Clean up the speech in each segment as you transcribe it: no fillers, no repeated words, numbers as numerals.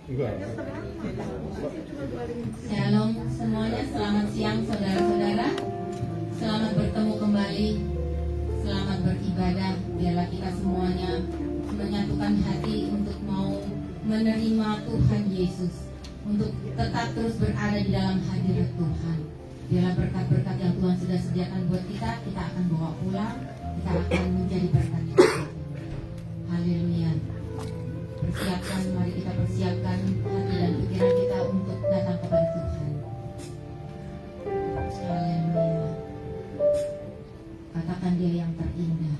Shalom semuanya, selamat siang saudara-saudara. Selamat bertemu kembali, selamat beribadah. Biarlah kita semuanya menyatukan hati untuk mau menerima Tuhan Yesus, untuk tetap terus berada di dalam hadirat Tuhan. Biarlah berkat-berkat yang Tuhan sudah sediakan buat kita akan bawa pulang, kita akan menjadi berkat. Haleluya. Persiapkan, mari kita persiapkan hati dan pikiran kita untuk datang kepada Tuhan. Haleluya. Katakan Dia yang terindah.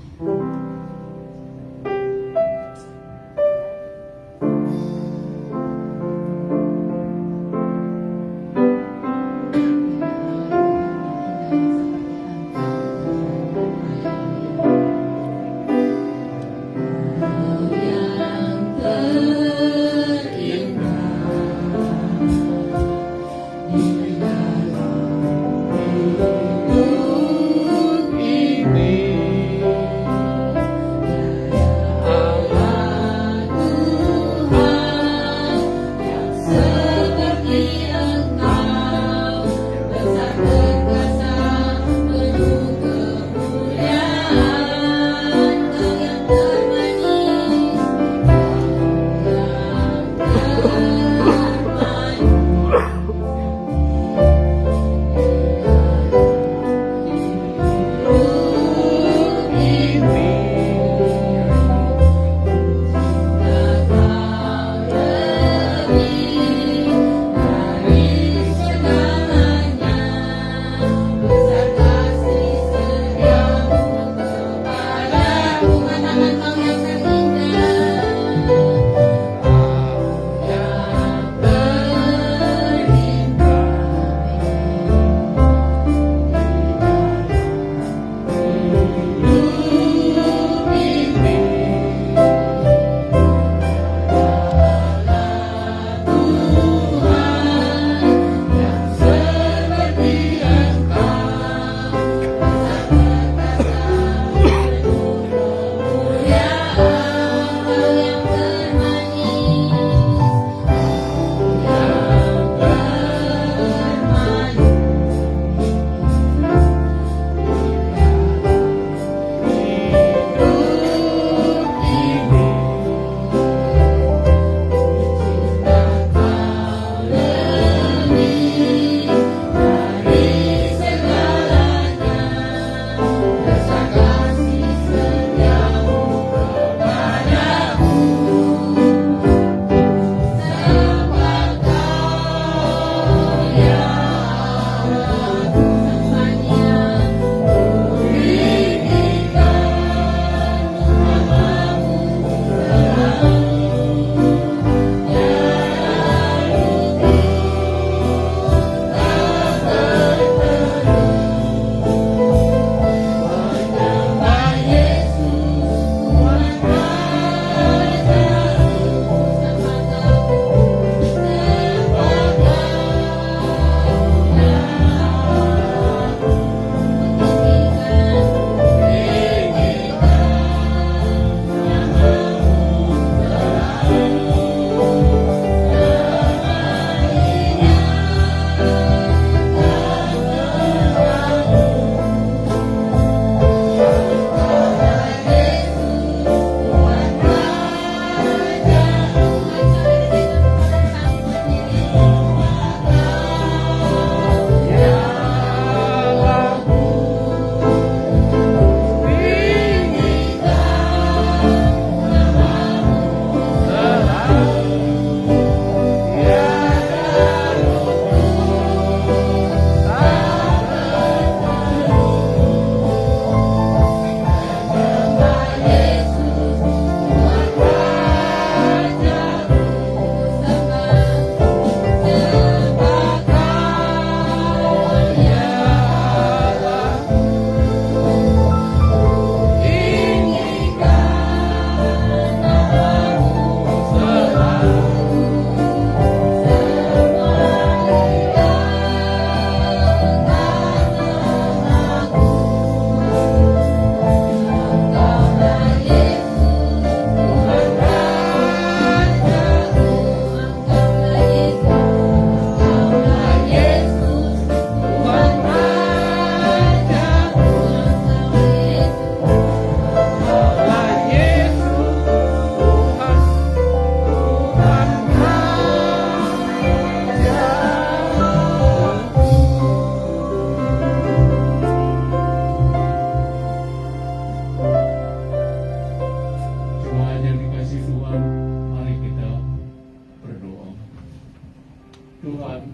Tuhan,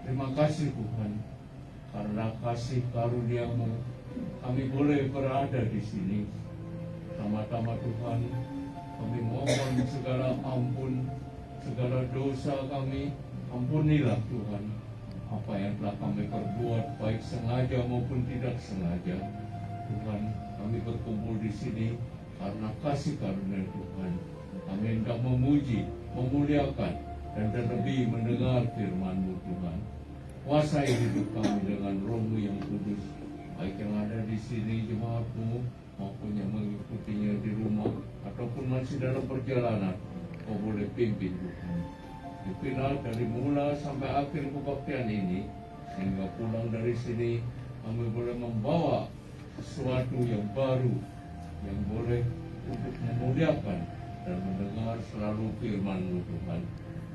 terima kasih Tuhan, karena kasih karunia-Mu kami boleh berada di sini. Pertama-tama Tuhan, kami mohon segala ampun, segala dosa kami, ampunilah Tuhan. Apa yang telah kami perbuat, baik sengaja maupun tidak sengaja. Tuhan, kami berkumpul di sini karena kasih karunia Tuhan. Kami hendak memuji, memuliakan, dan terlebih mendengar firman-Mu Tuhan. Kuasai hidup kami dengan Roh-Mu yang kudus, baik yang ada di sini jemaat-Mu maupun yang mengikutinya di rumah ataupun masih dalam perjalanan. Kau boleh pimpin Tuhan. Pimpinlah dari mula sampai akhir kebaktian ini, sehingga pulang dari sini kami boleh membawa sesuatu yang baru, yang boleh untuk memuliakan dan mendengar selalu firman-Mu Tuhan.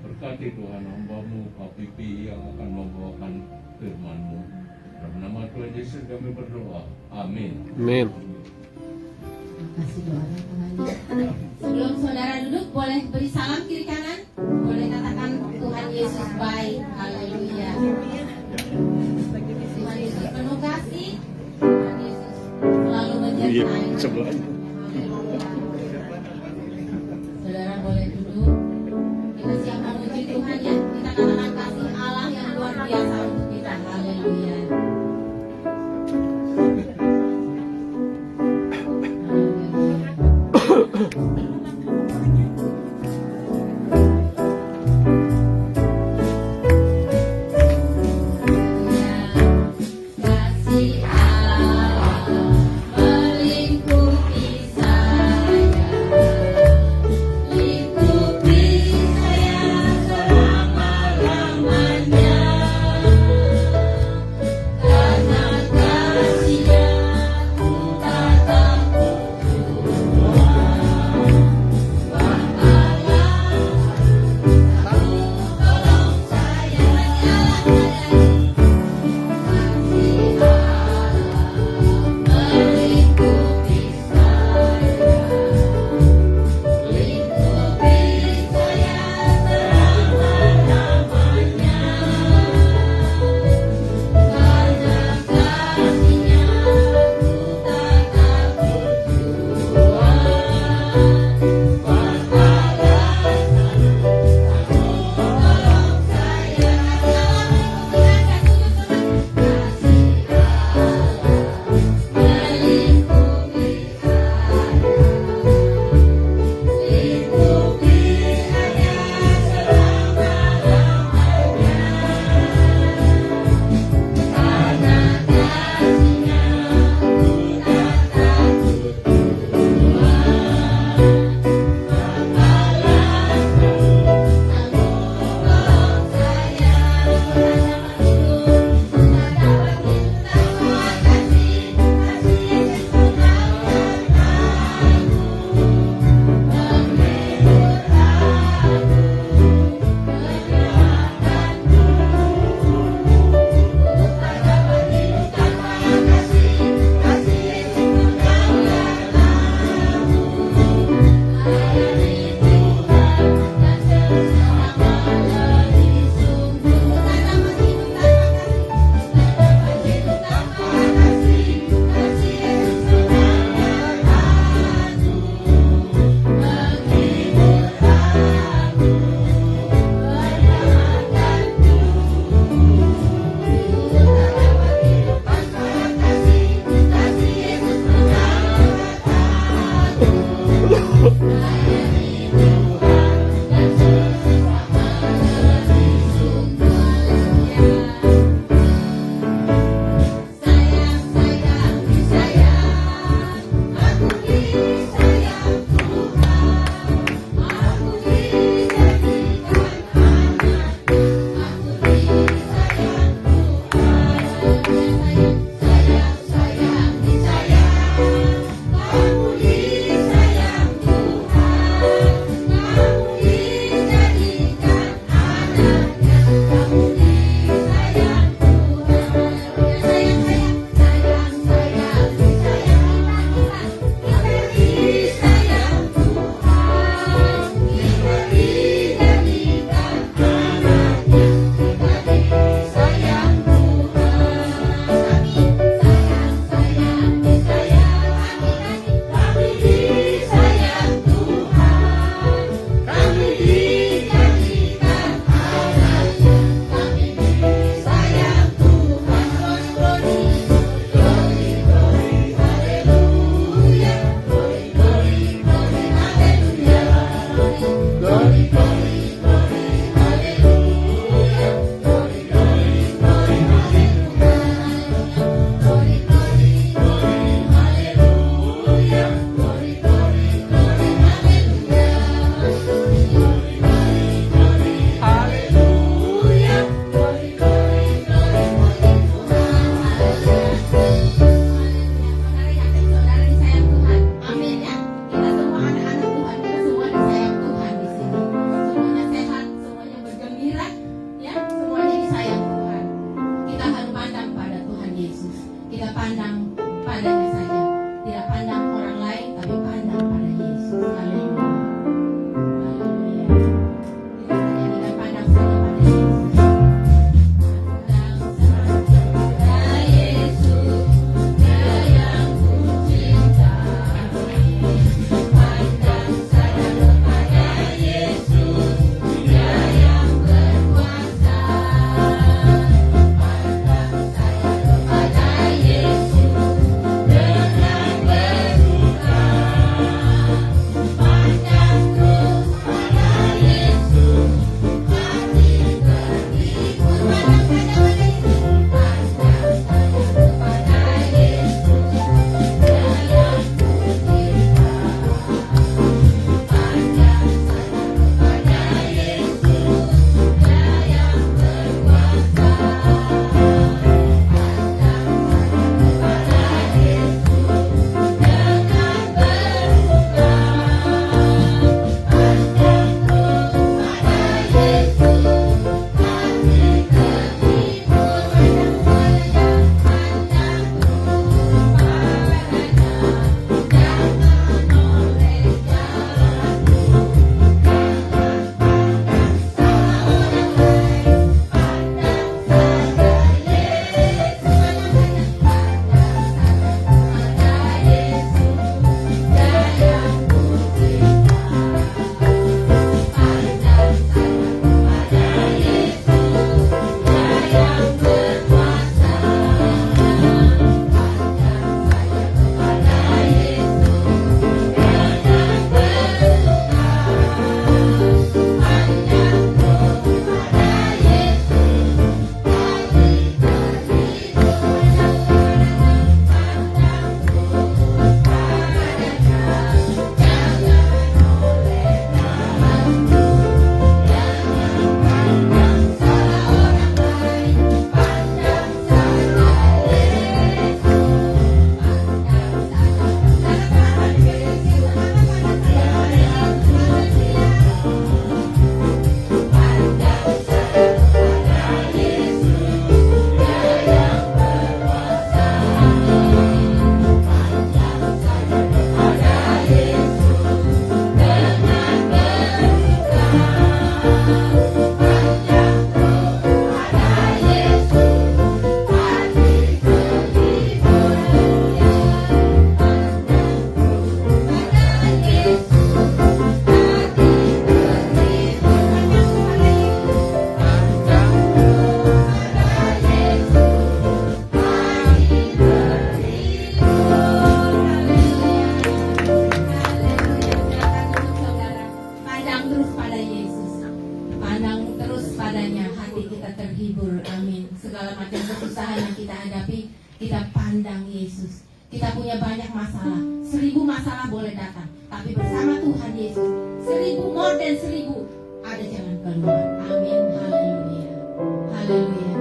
Berkati Tuhan hamba-Mu Pak Pipi yang akan membawakan firman-Mu. Dalam nama Tuhan Yesus kami berdoa. Amin. Amin. Terima kasih doanya Tuhan. Sebelum saudara duduk, boleh beri salam kiri kanan. Boleh katakan Tuhan Yesus baik. Haleluya. Tuhan Yesus penuh kasih. Tuhan Yesus selalu menyertai. Saudara boleh duduk. Kita siap memuji Tuhan ya. Kita katakan kasih Allah yang luar biasa untuk kita. Haleluya. Kasih Allah melingkupi saya, lingkupi saya selama-lamanya. kepadanya, hati kita terhibur. Amin. Segala macam kesusahan yang kita hadapi, kita pandang Yesus. Kita punya banyak masalah, 1000 masalah boleh datang, tapi bersama Tuhan Yesus, 1000 more than 1000 ada jalan keluar. Amin. Haleluya. Haleluya.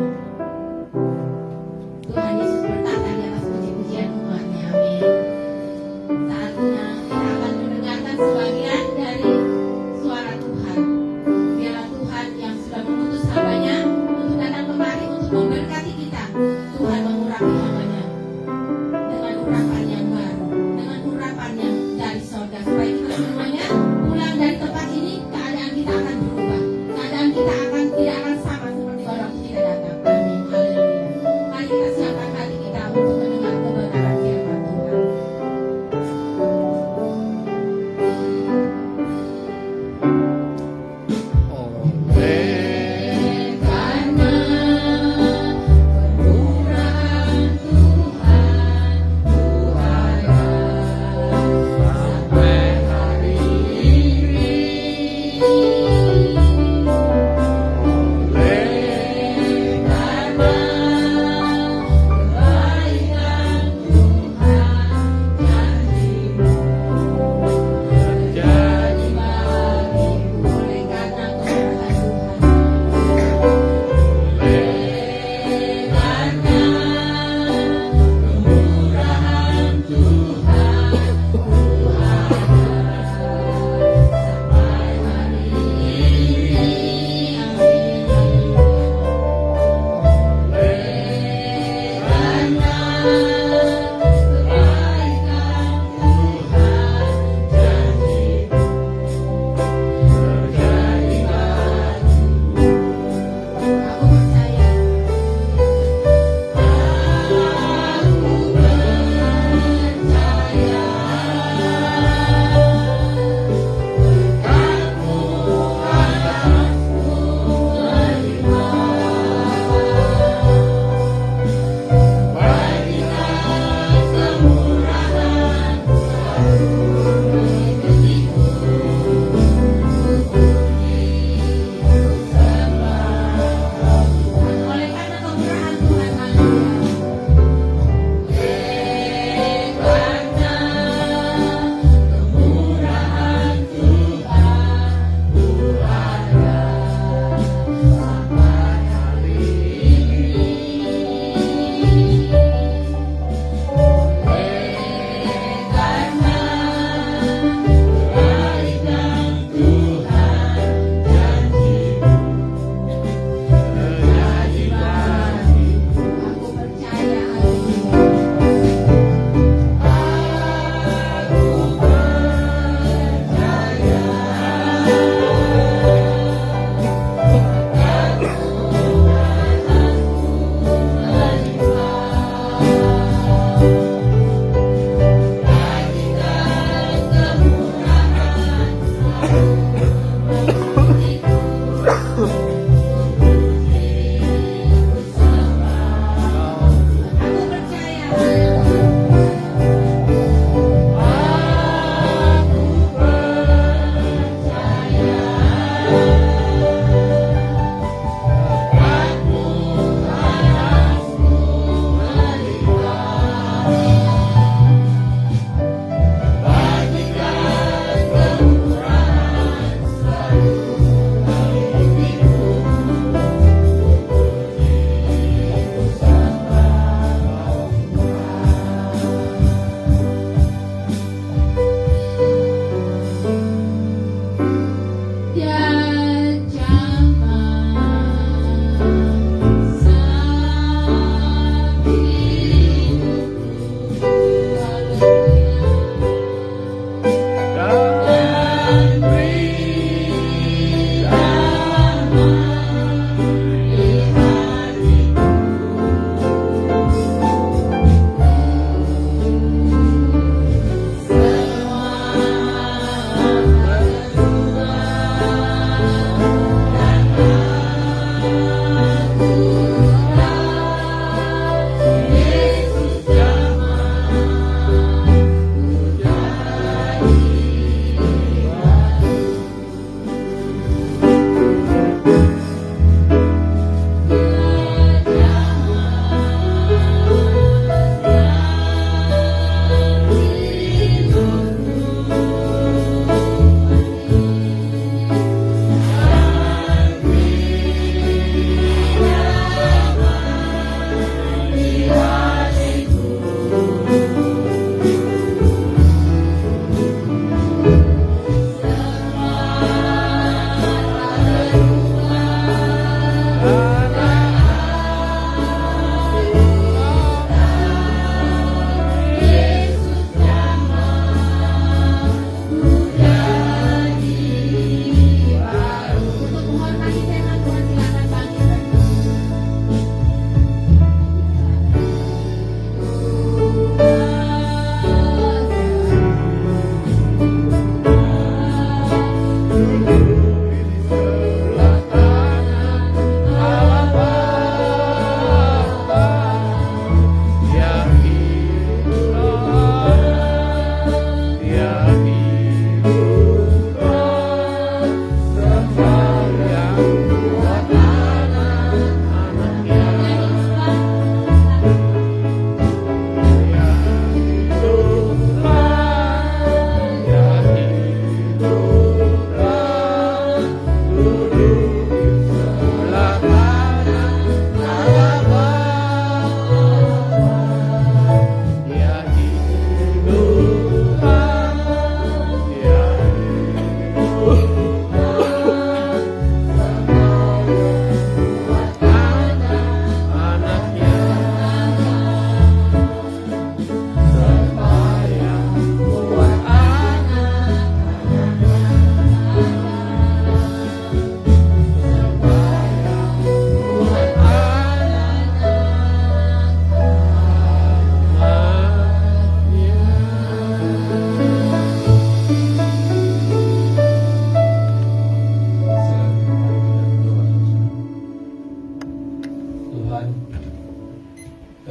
Tuhan Yesus bertata di atas puji-pujian umatnya. Amin. Saatnya kita akan mendengarkan sebagian dari suara Tuhan. Biarlah Tuhan yang sudah mengutus hambanya untuk datang kemari untuk memberkati kita, Tuhan mengurapi hambanya dengan urapan yang baru, dengan urapan yang dari sorga, supaya kita semuanya pulang dari tempat ini, keadaan kita akan berubah. Keadaan kita tidak akan sama seperti pada waktu kita datang.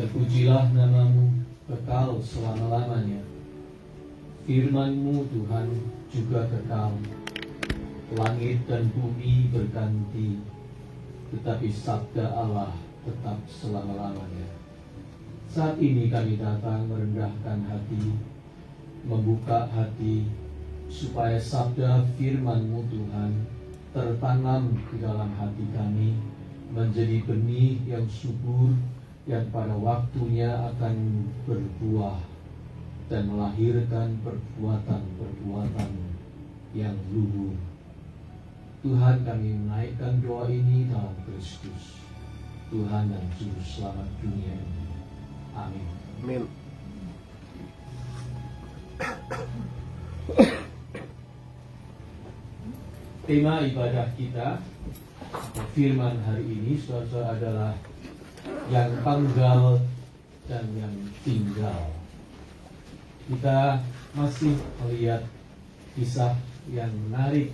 Terpujilah namamu kekal selama-lamanya. Firman-Mu Tuhan juga kekal. Langit dan bumi berganti, tetapi sabda Allah tetap selama-lamanya. Saat ini kami datang merendahkan hati, membuka hati, supaya sabda firman-Mu Tuhan tertanam di dalam hati kami, menjadi benih yang subur, yang pada waktunya akan berbuah dan melahirkan perbuatan-perbuatan yang luhur. Tuhan, kami menaikkan doa ini dalam Kristus, Tuhan dan Juru Selamat dunia ini. Amin. Amin. Tema ibadah kita, firman hari ini, saudara-saudara, adalah yang tanggal dan yang tinggal. Kita masih melihat kisah yang menarik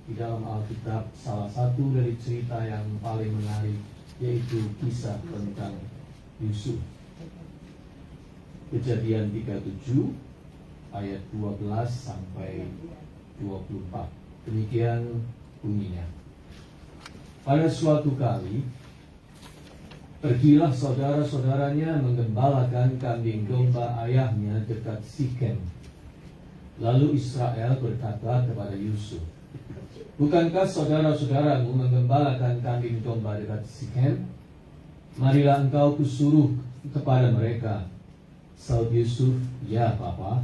di dalam Alkitab. Salah satu dari cerita yang paling menarik yaitu kisah tentang Yusuf. Kejadian 37 ayat 12 sampai 24. Demikian bunyinya. Pada suatu kali, pergilah saudara-saudaranya menggembalakan kambing domba ayahnya dekat Sikem. Lalu Israel berkata kepada Yusuf, "Bukankah saudara-saudaramu menggembalakan kambing domba dekat Sikem? Marilah engkau kusuruh kepada mereka." Saud Yusuf, "Ya, Bapa."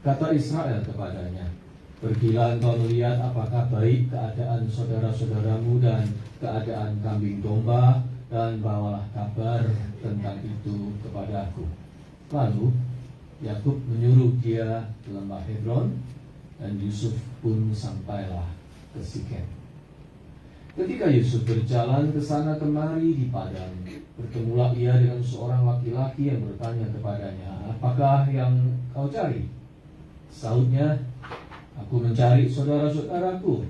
Kata Israel kepadanya, "Pergilah engkau melihat apakah baik keadaan saudara-saudaramu dan keadaan kambing domba, dan bawalah kabar tentang itu kepadaku." Lalu Yakub menyuruh dia ke lembah Hebron, dan Yusuf pun sampailah ke Sikem. Ketika Yusuf berjalan ke sana kemari di padang, bertemulah ia dengan seorang laki-laki yang bertanya kepadanya, "Apakah yang kau cari?" Saudnya, "Aku mencari saudara-saudaraku.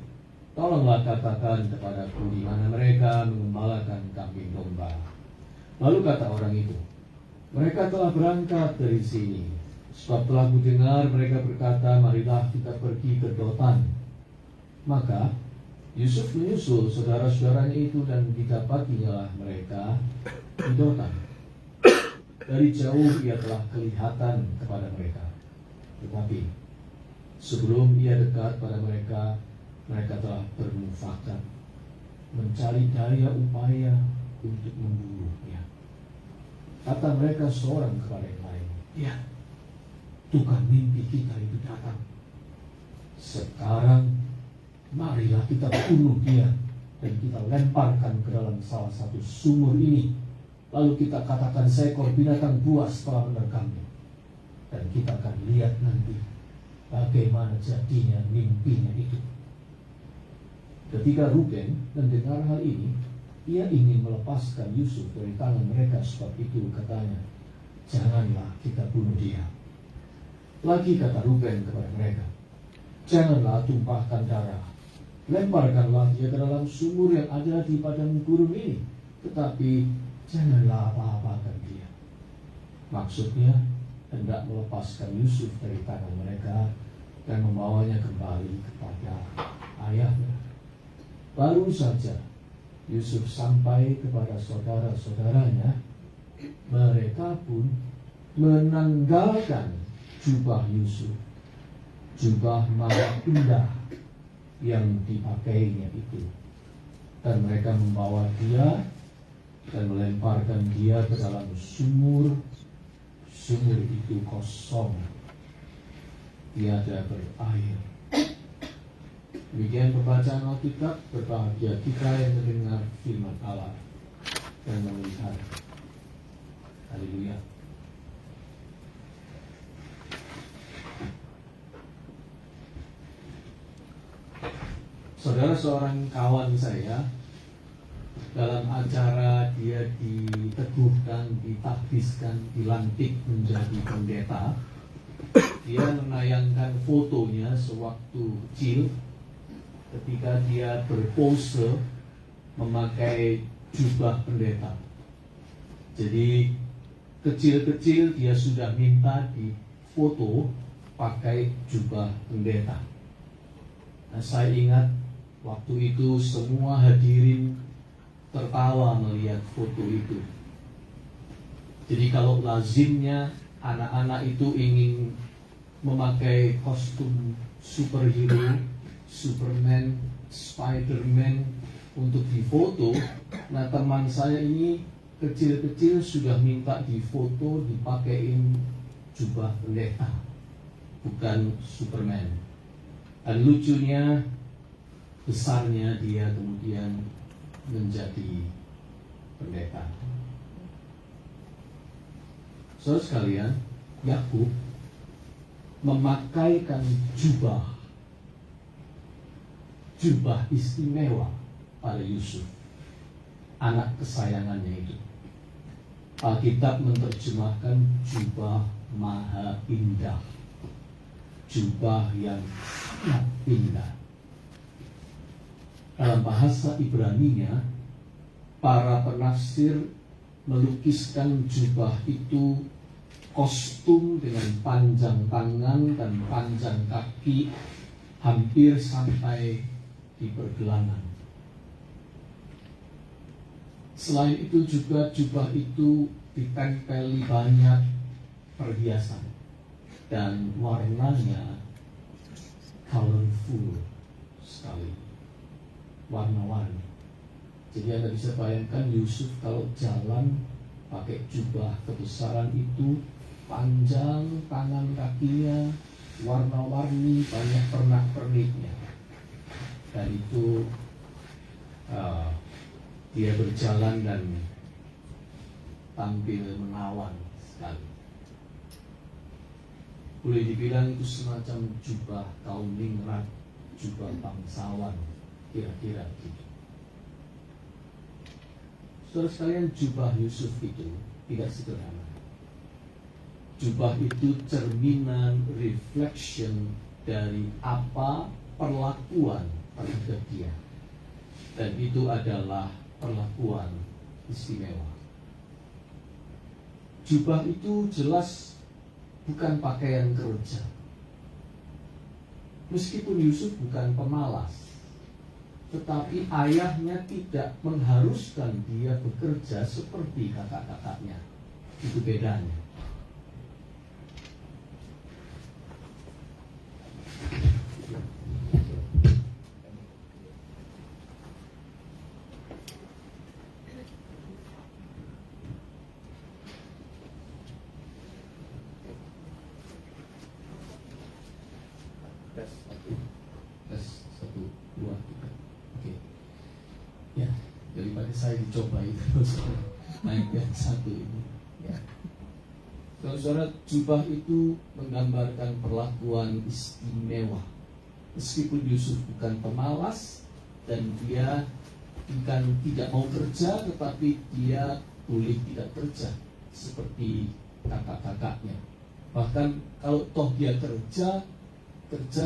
Tolonglah katakan kepadaku di mana mereka mengembalakan kambing domba." Lalu kata orang itu, "Mereka telah berangkat dari sini, sebab telah kudengar mereka berkata, marilah kita pergi ke Dotan." Maka Yusuf menyusul saudara-saudaranya itu, dan didapatinya mereka di Dotan. Dari jauh ia telah kelihatan kepada mereka, tetapi sebelum ia dekat pada mereka, mereka telah bermufakat, mencari daya upaya untuk membunuhnya. Kata mereka seorang kepada yang lain, "Ya, tukang mimpi kita itu datang. Sekarang marilah kita bunuh dia, dan kita lemparkan ke dalam salah satu sumur ini. Lalu kita katakan seekor binatang buas telah menerkamnya, dan kita akan lihat nanti bagaimana jadinya mimpinya itu." Ketika Ruben mendengar hal ini, ia ingin melepaskan Yusuf dari tangan mereka. Sebab itu katanya, "Janganlah kita bunuh dia." Lagi kata Ruben kepada mereka, "Janganlah tumpahkan darah. Lemparkanlah dia ke dalam sumur yang ada di padang gurun ini, tetapi janganlah apa-apakan dia." Maksudnya hendak melepaskan Yusuf dari tangan mereka dan membawanya kembali kepada ayahnya. Baru saja Yusuf sampai kepada saudara-saudaranya, mereka pun menanggalkan jubah Yusuf, jubah merah indah yang dipakainya itu, dan mereka membawa dia dan melemparkan dia ke dalam sumur. Sumur itu kosong, tiada berair. Demikian pembacaan Alkitab. Berbahagia kita yang mendengar firman Allah dan melihat. Haleluya. Saudara, seorang kawan saya dalam acara dia diteguhkan, ditakdiskan, dilantik menjadi pendeta. Dia menayangkan fotonya sewaktu kecil ketika dia berpose memakai jubah pendeta. Jadi kecil-kecil dia sudah minta difoto pakai jubah pendeta. Nah, saya ingat waktu itu semua hadirin tertawa melihat foto itu. Jadi kalau lazimnya anak-anak itu ingin memakai kostum superhero, Superman, Spiderman untuk difoto, nah teman saya ini kecil-kecil sudah minta difoto dipakein jubah pendeta, bukan Superman. Dan lucunya, besarnya dia kemudian menjadi pendeta. Saudara sekalian, Yakub memakaikan jubah istimewa pada Yusuf, anak kesayangannya itu. Alkitab menerjemahkan jubah maha indah, jubah yang sangat indah. Dalam bahasa Ibraninya, para penafsir melukiskan jubah itu kostum dengan panjang tangan dan panjang kaki hampir sampai di pergelangan. Selain itu juga jubah itu ditempeli banyak perhiasan dan warnanya colorful sekali, warna-warni. Jadi Anda bisa bayangkan Yusuf kalau jalan pakai jubah kebesaran itu, panjang tangan kakinya, warna-warni, banyak pernak-perniknya. Dan itu dia berjalan dan tampil menawan sekali. Boleh dibilang itu semacam jubah kaum ningrat, jubah bangsawan, kira-kira gitu. Saudara sekalian, jubah Yusuf itu tidak sederhana. Jubah itu cerminan, reflection dari apa perlakuan pada dia. Dan itu adalah perlakuan istimewa. Jubah itu jelas bukan pakaian kerja. Meskipun Yusuf bukan pemalas, tetapi ayahnya tidak mengharuskan dia bekerja seperti kakak-kakaknya. Itu bedanya. Tes 1, 2, 3. Oke. Ya, daripada saya dicoba itu naik yang 1 ini. Ya. Saudara, jubah itu menggambarkan perlakuan istimewa. Meskipun Yusuf bukan pemalas dan dia bukan tidak mau kerja, tetapi dia boleh tidak kerja seperti kakak-kakaknya. Bahkan kalau toh dia kerja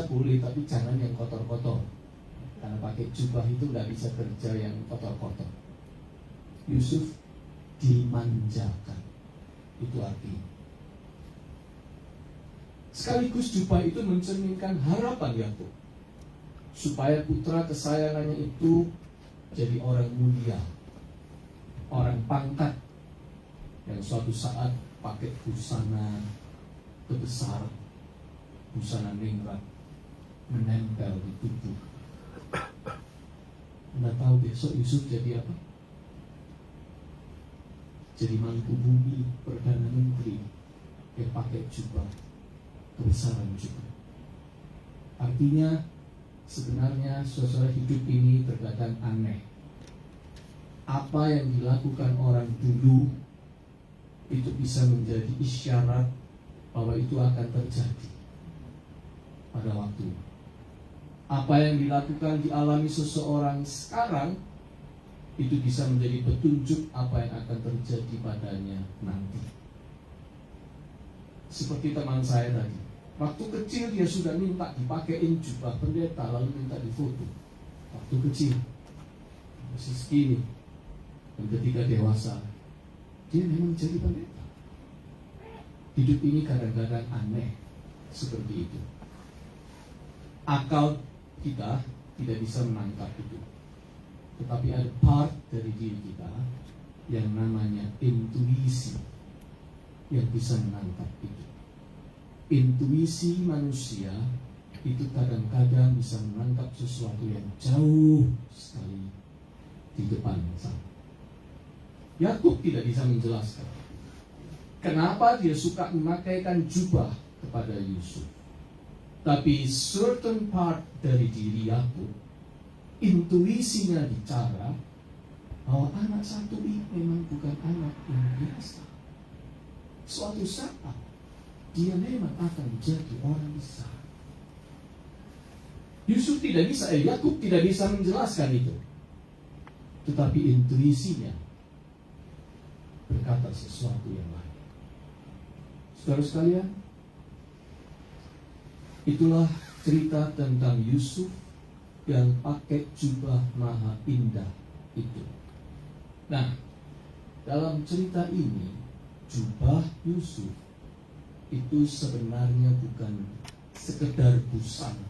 boleh, tapi jangan yang kotor-kotor. Karena pakai jubah itu nggak bisa kerja yang kotor-kotor. Yusuf dimanjakan, itu artinya. Sekaligus jubah itu mencerminkan harapan Yakub supaya putra kesayangannya itu jadi orang mulia, orang pangkat yang suatu saat pakai busana kebesaran, busana ningrat menempel di tubuh. Anda tahu besok Yusuf jadi apa? Jadi mangku bumi, perdana menteri yang pakai jubah kebesaran juga. Artinya sebenarnya saudara, hidup ini terkadang aneh. Apa yang dilakukan orang dulu itu bisa menjadi isyarat bahwa itu akan terjadi pada waktu. Apa yang dilakukan, dialami seseorang sekarang itu bisa menjadi petunjuk apa yang akan terjadi padanya nanti. Seperti teman saya tadi, waktu kecil dia sudah minta dipakein jubah pendeta, lalu minta difoto. Waktu kecil masih segini. Dan ketika dewasa dia memang jadi pendeta. Hidup ini kadang-kadang aneh seperti itu. Akal kita tidak bisa menangkap itu. Tetapi ada part dari diri kita yang namanya intuisi yang bisa menangkap itu. Intuisi manusia itu kadang-kadang bisa menangkap sesuatu yang jauh sekali di depan sana. Yakub tidak bisa menjelaskan kenapa dia suka memakaikan jubah kepada Yusuf. Tapi certain part dari diri Yakub, intuisinya bicara bahwa anak satu ini memang bukan anak yang biasa. Suatu saat dia memang akan menjadi orang besar. Yusuf tidak bisa, Yakub tidak bisa menjelaskan itu. Tetapi intuisinya berkata sesuatu yang lain. Saudara sekalian, itulah cerita tentang Yusuf yang pakai jubah maha indah itu. Nah, dalam cerita ini, jubah Yusuf itu sebenarnya bukan sekedar busana.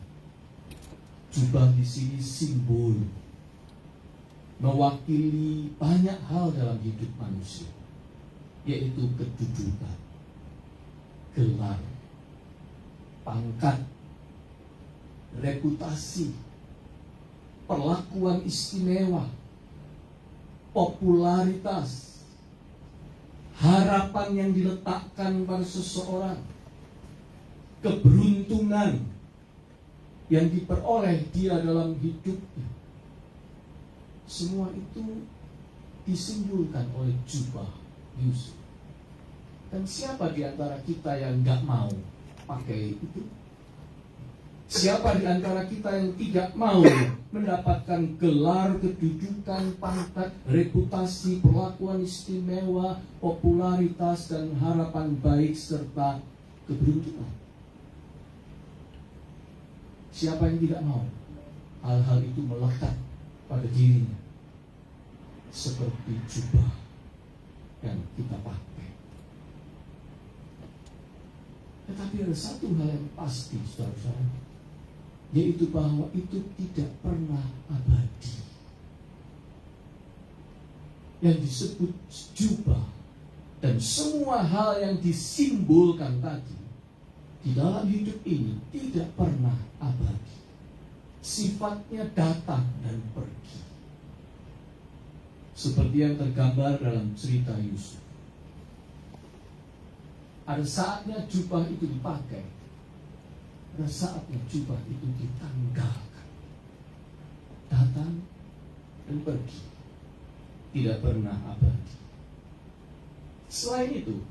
Jubah di sini simbol, mewakili banyak hal dalam hidup manusia, yaitu kedudukan, gelar, pangkat, reputasi, perlakuan istimewa, popularitas, harapan yang diletakkan pada seseorang, keberuntungan yang diperoleh dia dalam hidupnya. Semua itu disimbolkan oleh jubah Yusuf. Dan siapa di antara kita yang nggak mau pakai itu? Siapa di antara kita yang tidak mau mendapatkan gelar, kedudukan, pangkat, reputasi, perlakuan istimewa, popularitas, dan harapan baik serta keberuntungan? Siapa yang tidak mau hal-hal itu melekat pada dirinya seperti jubah yang kita pakai? Tetapi ada satu hal yang pasti, saudara-saudara, yaitu bahwa itu tidak pernah abadi. Yang disebut jubah dan semua hal yang disimbolkan tadi di dalam hidup ini tidak pernah abadi. Sifatnya datang dan pergi. Seperti yang tergambar dalam cerita Yusuf. Ada saatnya jubah itu dipakai, ada saatnya jubah itu ditanggalkan. Datang dan pergi, tidak pernah abadi. Selain itu,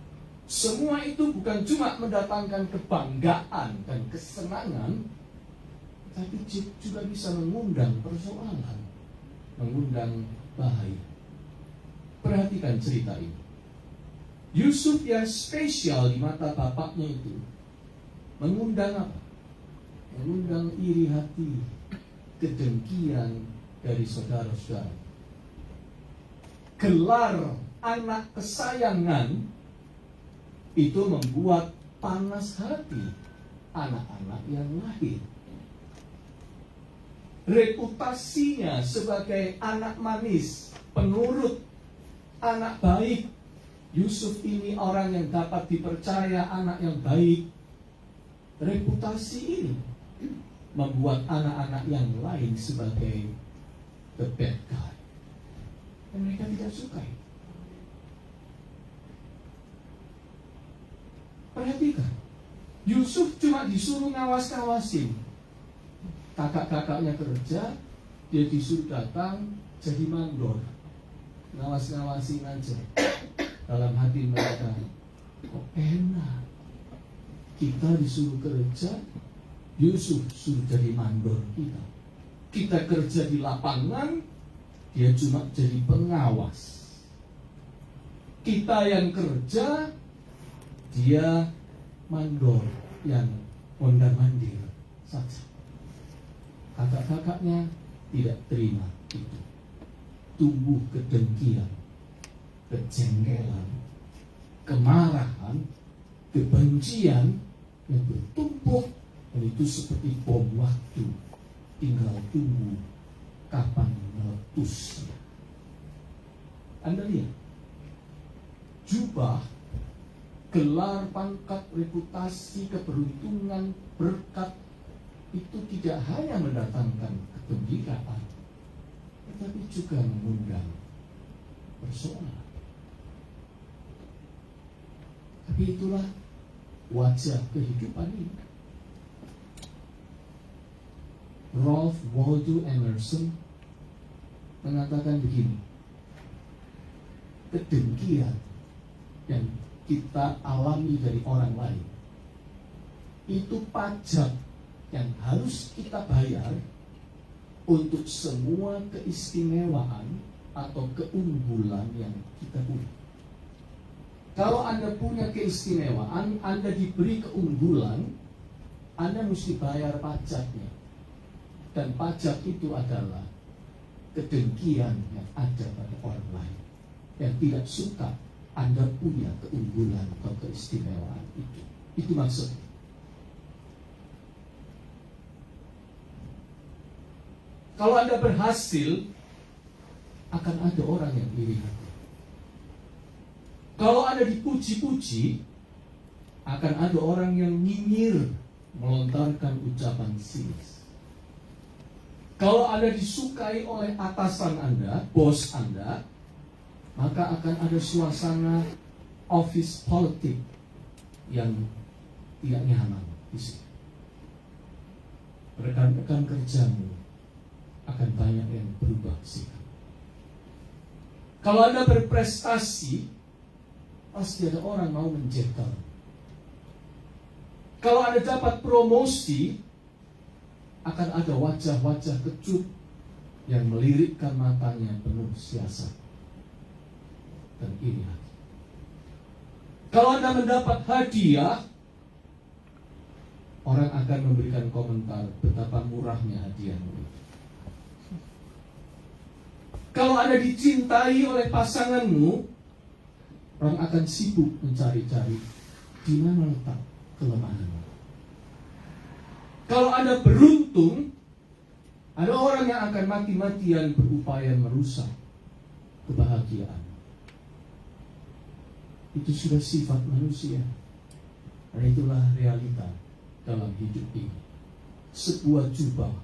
semua itu bukan cuma mendatangkan kebanggaan dan kesenangan, tapi juga bisa mengundang persoalan, mengundang bahaya. Perhatikan cerita ini. Yusuf yang spesial di mata bapaknya itu mengundang apa? Mengundang iri hati, kedengkian dari saudara-saudara. Gelar anak kesayangan itu membuat panas hati anak-anak yang lahir. Reputasinya sebagai anak manis, penurut, anak baik. Yusuf ini orang yang dapat dipercaya, anak yang baik. Reputasi ini membuat anak-anak yang lain sebagai the bad guy. Dan mereka tidak suka itu. Perhatikan, Yusuf cuma disuruh ngawas-ngawasin. Kakak-kakaknya kerja, dia disuruh datang jadi mandor, ngawas-ngawasin aja. Dalam hati mereka, kok enak, kita disuruh kerja, Yusuf suruh jadi mandor kita. Kita kerja di lapangan, dia cuma jadi pengawas. Kita yang kerja, dia mandor yang mondar-mandir saja. Kakak-kakaknya tidak terima itu. Tumbuh kedengkian, kejengkelan, kemarahan, kebencian yang bertumpuk, dan itu seperti bom waktu, tinggal tunggu kapan meletusnya. Anda lihat, jubah, gelar, pangkat, reputasi, keberuntungan, berkat itu tidak hanya mendatangkan kegembiraan, tetapi juga mengundang persoalan. Tapi itulah wajah kehidupan ini. Ralph Waldo Emerson mengatakan begini, kedengkian yang kita alami dari orang lain itu pajak yang harus kita bayar untuk semua keistimewaan atau keunggulan yang kita punya. Kalau Anda punya keistimewaan, Anda diberi keunggulan, Anda mesti bayar pajaknya. Dan pajak itu adalah kedengkian yang ada pada orang lain yang tidak suka Anda punya keunggulan atau keistimewaan itu. Itu maksudnya. Kalau Anda berhasil, akan ada orang yang iri hati. Kalau Anda dipuji-puji, akan ada orang yang nyinyir, melontarkan ucapan sinis. Kalau Anda disukai oleh atasan Anda, bos Anda, maka akan ada suasana office politik yang tidak nyaman di sini. Rekan-rekan kerjamu akan banyak yang berubah sikap. Kalau Anda berprestasi, pasti ada orang mau menjegal. Kalau Anda dapat promosi, akan ada wajah-wajah kecut yang melirikkan matanya penuh siasat dan iri hati. Kalau Anda mendapat hadiah, orang akan memberikan komentar betapa murahnya hadiahmu. Kalau Anda dicintai oleh pasanganmu, orang akan sibuk mencari-cari di mana letak kelemahanmu. Kalau Anda beruntung, ada orang yang akan mati-matian berupaya merusak kebahagiaan. Itu sudah sifat manusia. Dan itulah realita dalam hidup ini. Sebuah jubah,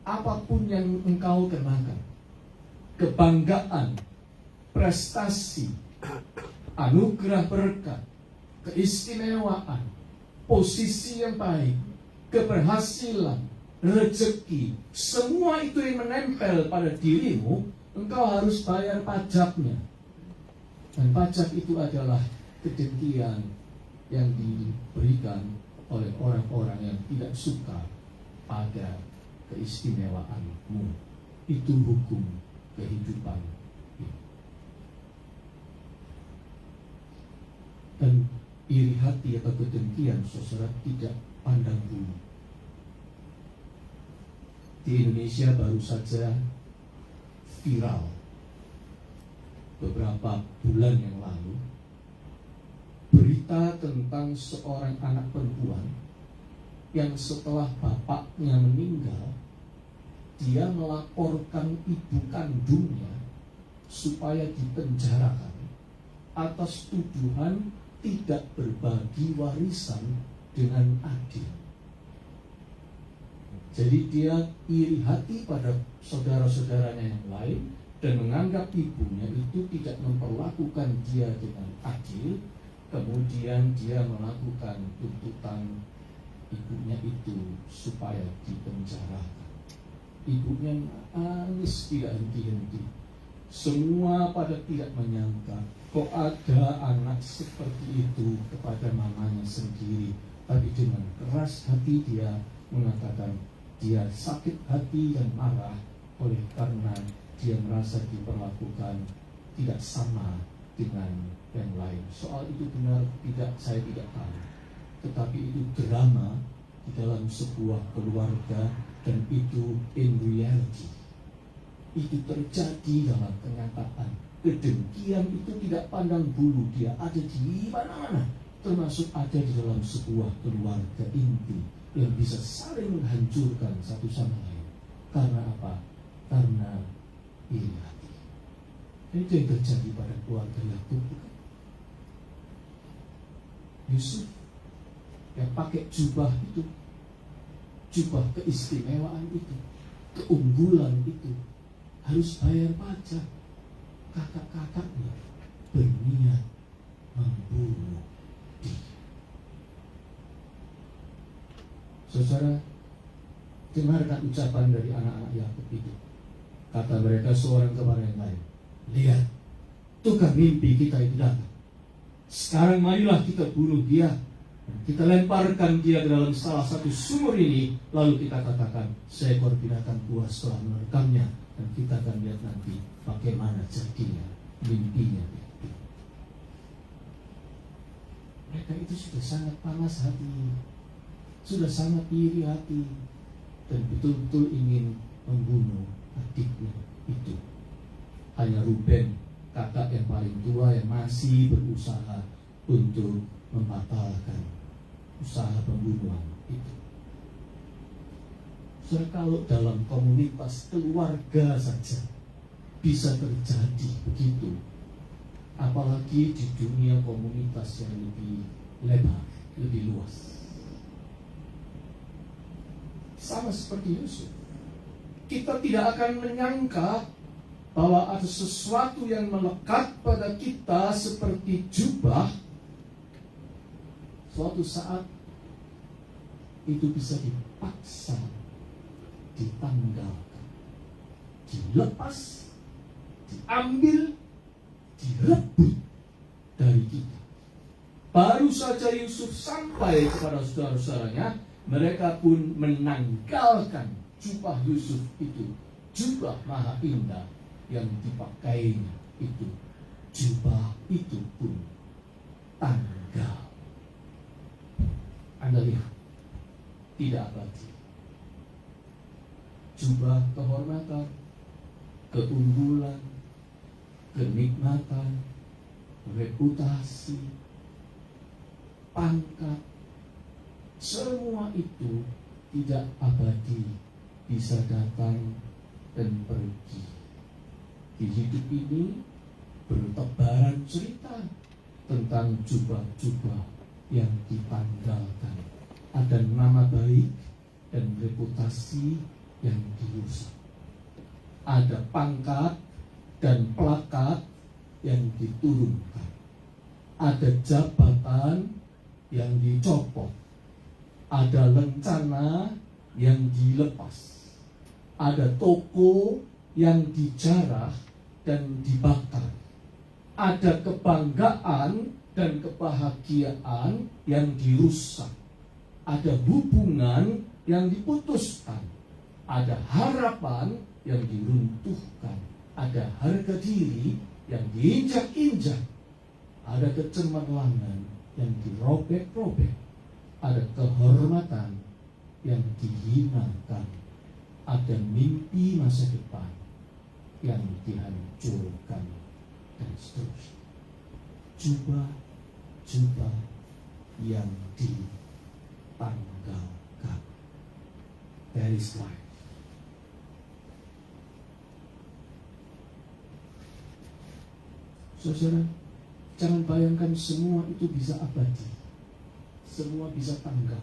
apapun yang engkau kenakan, kebanggaan, prestasi, anugerah berkat, keistimewaan, posisi yang baik, keberhasilan, rezeki, semua itu yang menempel pada dirimu, engkau harus bayar pajaknya. Dan pajak itu adalah kedengkian yang diberikan oleh orang-orang yang tidak suka pada keistimewaanmu. Itu hukum kehidupan ini. Dan iri hati atau kedengkian, saudara, tidak pandang bulu. Di Indonesia baru saja viral beberapa bulan yang lalu berita tentang seorang anak perempuan yang setelah bapaknya meninggal, dia melaporkan ibu kandungnya supaya dipenjarakan atas tuduhan tidak berbagi warisan dengan adil. Jadi dia iri hati pada saudara-saudaranya yang lain dan menganggap ibunya itu tidak memperlakukan dia dengan adil. Kemudian dia melakukan tuntutan ibunya itu supaya dipenjarakan. Ibunya nangis tidak henti-henti. Semua pada tidak menyangka kok ada anak seperti itu kepada mamanya sendiri. Tapi dengan keras hati dia mengatakan dia sakit hati dan marah oleh karena dia merasa diperlakukan tidak sama dengan yang lain. Soal itu benar tidak, saya tidak tahu. Tetapi itu drama di dalam sebuah keluarga, dan itu in reality. Itu terjadi dalam kenyataan. Kedengkian itu tidak pandang bulu, dia ada di mana-mana. termasuk ada di dalam sebuah keluarga inti yang bisa saling menghancurkan satu sama lain. Karena apa? Karena iri hati. Itu yang terjadi pada keluarga Yakub. Yusuf yang pakai jubah itu, jubah keistimewaan itu, keunggulan itu, harus bayar pajak. Kakak-kakaknya berniat membunuh dia. Saudara, dengarkan ucapan dari anak-anak Yakub itu. Kata mereka seorang kepada yang lain, lihat, tukang mimpi kita itu datang. Sekarang marilah kita bunuh dia. Kita lemparkan dia ke dalam salah satu sumur ini. Lalu kita katakan, seekor binatang buas telah menekamnya. Dan kita akan lihat nanti bagaimana jadinya mimpinya. Mereka itu sudah sangat panas hati, sudah sangat iri hati, dan betul-betul ingin membunuh adiknya itu. Hanya Ruben, kakak yang paling tua, yang masih berusaha untuk membatalkan usaha pembunuhan itu. Saudara, kalau dalam komunitas keluarga saja bisa terjadi begitu, apalagi di dunia komunitas yang lebih lebar, lebih luas. Sama seperti Yusuf, kita tidak akan menyangka bahwa ada sesuatu yang melekat pada kita seperti jubah. Suatu saat itu bisa dipaksa, ditanggalkan, dilepas, diambil, direbut dari kita. Baru saja Yusuf sampai kepada saudara-saudaranya, mereka pun menanggalkan jubah Yusuf itu, jubah maha indah yang dipakainya itu. Jubah itu pun tanggal. Anda lihat, tidak abadi. Jubah kehormatan, keunggulan, kenikmatan, reputasi, pangkat, semua itu tidak abadi, bisa datang dan pergi. Di hidup ini bertebaran cerita tentang jubah-jubah yang ditanggalkan. Ada nama baik dan reputasi yang dirusak. Ada pangkat dan plakat yang diturunkan. Ada jabatan yang dicopot. Ada lencana yang dilepas. Ada toko yang dijarah dan dibakar. Ada kebanggaan dan kebahagiaan yang dirusak. Ada hubungan yang diputuskan. Ada harapan yang diruntuhkan. Ada harga diri yang diinjak-injak. Ada kecemerlangan yang dirobek-robek. Ada kehormatan yang dihinakan. Ada mimpi masa depan yang dihancurkan, dan seterusnya. Jubah yang ditanggalkan. That is life. Saudara, jangan bayangkan semua itu bisa abadi. Semua bisa tanggal.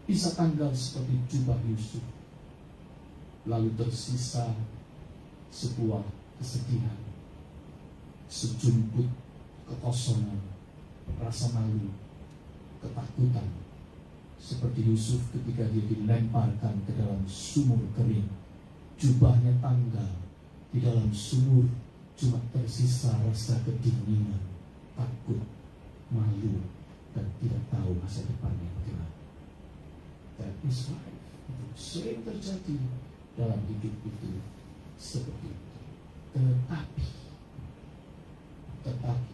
Bisa tanggal seperti jubah Yusuf. Lalu tersisa sebuah kesedihan, sejumput kekosongan, rasa malu, ketakutan. Seperti Yusuf ketika dia dilemparkan ke dalam sumur kering. Jubahnya tanggal. Di dalam sumur cuma tersisa rasa kedinginan, takut, malu, dan tidak tahu masa depannya bagaimana. That is life. Itu sering terjadi dalam hidup itu seperti itu. Tetapi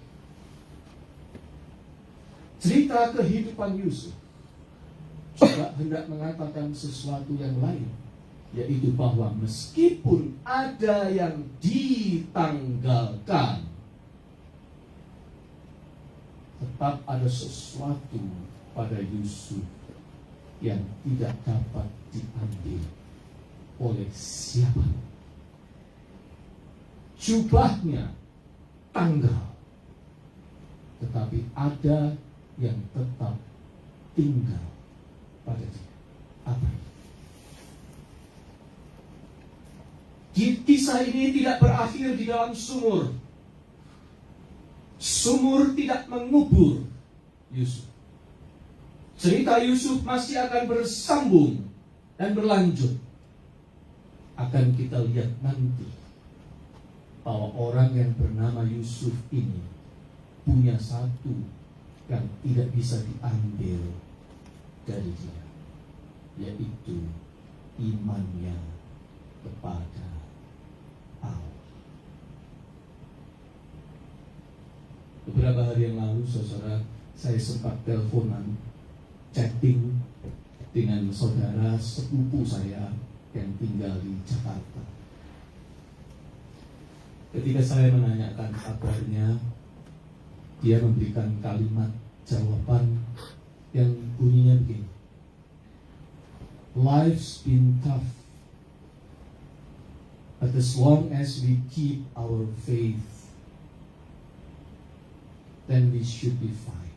cerita kehidupan Yusuf juga hendak mengatakan sesuatu yang lain, yaitu bahwa meskipun ada yang ditanggalkan, tetap ada sesuatu pada Yusuf yang tidak dapat diambil oleh siapa. Jubahnya tanggal, tetapi ada yang tetap tinggal pada dia. Apa? Kisah ini tidak berakhir di dalam sumur. Sumur tidak mengubur Yusuf. Cerita Yusuf masih akan bersambung dan berlanjut. Akan kita lihat nanti bahwa orang yang bernama Yusuf ini punya satu yang tidak bisa diambil dari dia, yaitu imannya kepada Allah. Beberapa hari yang lalu, saudara, saya sempat teleponan, chatting dengan saudara sepupu saya yang tinggal di Jakarta. Ketika saya menanyakan kabarnya, dia memberikan kalimat jawaban yang bunyinya begini: Life's been tough, but as long as we keep our faith, then we should be fine.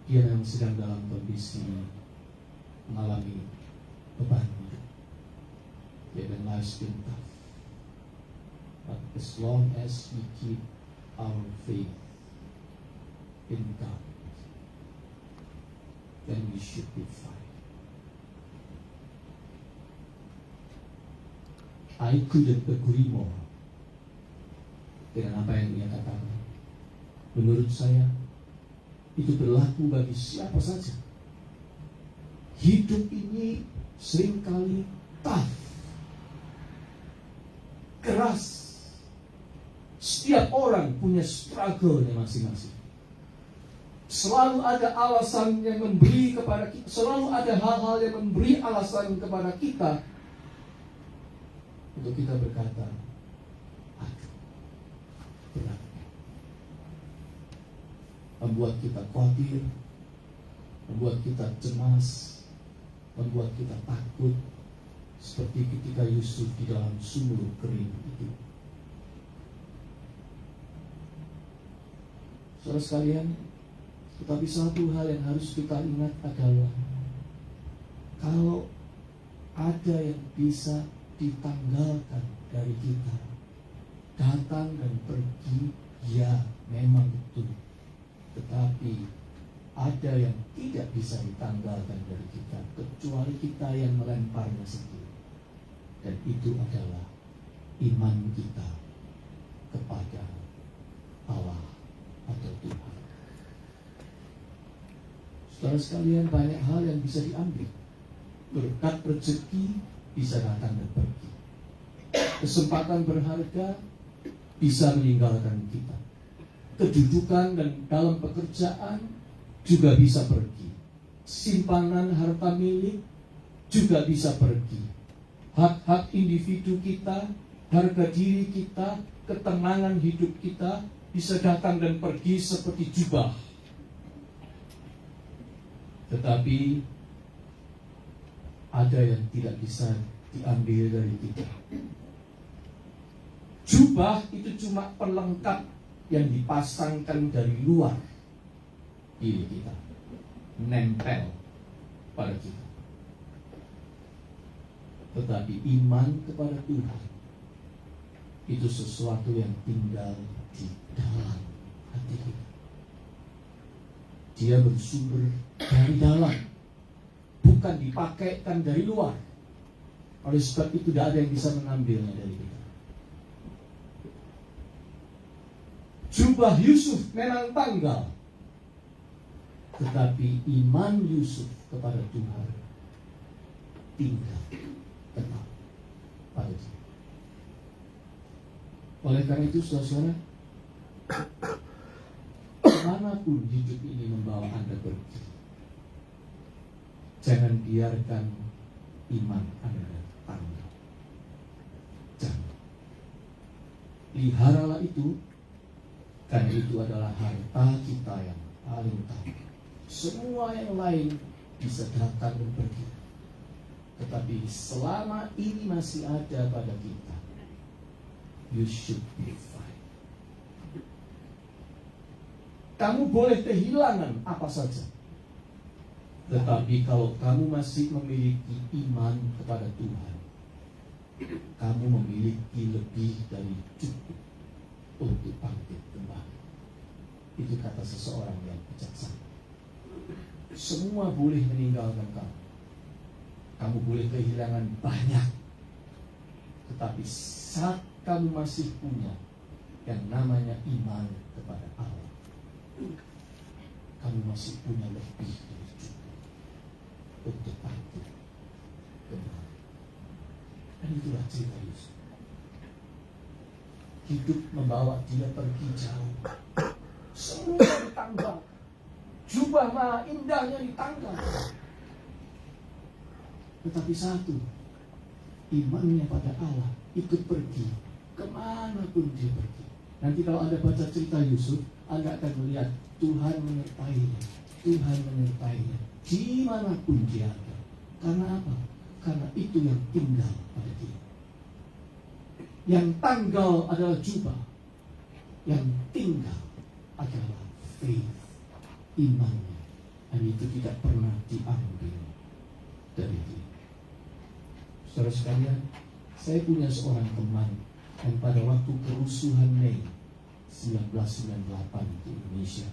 Dia memang sedang dalam kondisi mengalami beban hidup. Dan life's been tough, but as long as we keep our faith in God, then we should be fine. I couldn't agree more dengan apa yang dia katakan. Menurut saya, itu berlaku bagi siapa saja. Hidup ini seringkali tough, keras. Setiap orang punya struggle-nya masing-masing. Selalu ada alasan yang memberi kepada kita, selalu ada hal-hal yang memberi alasan kepada kita untuk kita berkata, aduh, berat. Membuat kita khawatir, membuat kita cemas, membuat kita takut, seperti ketika Yusuf di dalam sumur kering itu. Saudara sekalian, tetapi satu hal yang harus kita ingat adalah kalau ada yang bisa ditanggalkan dari kita, datang dan pergi, ya memang betul. Tetapi ada yang tidak bisa ditanggalkan dari kita, kecuali kita yang melemparnya sendiri. Dan itu adalah iman kita kepada Allah atau Tuhan. Saudara sekalian, banyak hal yang bisa diambil. Berkat rezeki bisa datang dan pergi. Kesempatan berharga bisa meninggalkan kita. Kedudukan dan dalam pekerjaan juga bisa pergi. Simpanan harta milik juga bisa pergi. Hak-hak individu kita, harga diri kita, ketenangan hidup kita bisa datang dan pergi seperti jubah. Tetapi ada yang tidak bisa diambil dari kita. Jubah itu cuma pelengkap yang dipasangkan dari luar diri kita, nempel pada kita. Tetapi iman kepada Tuhan itu sesuatu yang tinggal di dalam hati kita. Dia bersumber dari dalam, bukan dipakaikan dari luar. Oleh sebab itu tidak ada yang bisa mengambilnya dari kita. Jubah Yusuf memang tanggal, tetapi iman Yusuf kepada Tuhan tinggal tetap pada dia. Oleh karena itu, saudara, kemanapun hidup ini membawa Anda pergi, jangan biarkan iman Anda tanggal. Jangan. Peliharalah itu Karena itu adalah harta kita yang paling utama. Semua yang lain bisa datang dan pergi. Tetapi selama ini masih ada pada kita, you should be fine. Kamu boleh kehilangan apa saja, tetapi kalau kamu masih memiliki iman kepada Tuhan, kamu memiliki lebih dari cukup untuk bangkit kembali. Itu kata seseorang yang bijaksana. Semua boleh meninggalkan kamu. Kamu boleh kehilangan banyak, tetapi saat kamu masih punya yang namanya iman kepada Allah, kamu masih punya lebih dari cukup untuk bangkit kembali. Dan itulah cerita Yusuf. Hidup membawa dia pergi jauh. Semua ditanggal. Jubah maha indahnya ditanggal. Tetapi satu, imannya pada Allah ikut pergi kemanapun dia pergi. Nanti kalau Anda baca cerita Yusuf, Anda akan melihat Tuhan menyertainya. Tuhan menyertainya dimanapun dia ada. Karena apa? Karena itu yang tinggal pada dia. Yang tanggal adalah jubah, yang tinggal adalah faith, imannya. Dan itu tidak pernah diambil dari dia. Saudara sekalian, saya punya seorang teman yang pada waktu kerusuhan Mei 1998 di Indonesia,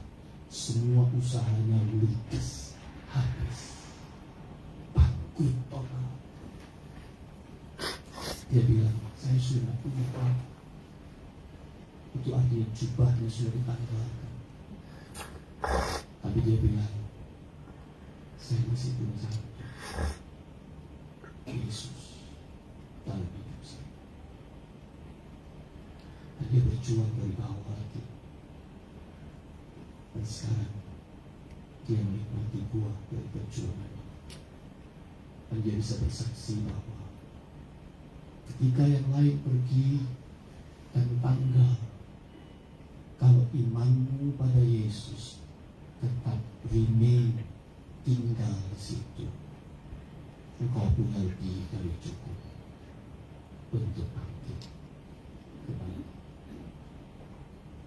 semua usahanya ludes, habis, bangkrut total. Dia bilang, saya sudah punya uang. Itu artinya jubahnya sudah ditanggalkan. Tapi dia bilang, saya masih punya satu, Yesus dalam hidup saya. Dan dia berjuang dari bawah lagi. Dan sekarang dia menikmati buah dari perjuangannya. Dan dia bisa bersaksi bahwa ketika yang lain pergi dan tanggal, kalau imanmu pada Yesus tetap remain, tinggal di situ, engkau punya lebih dari cukup untuk bangkit kembali.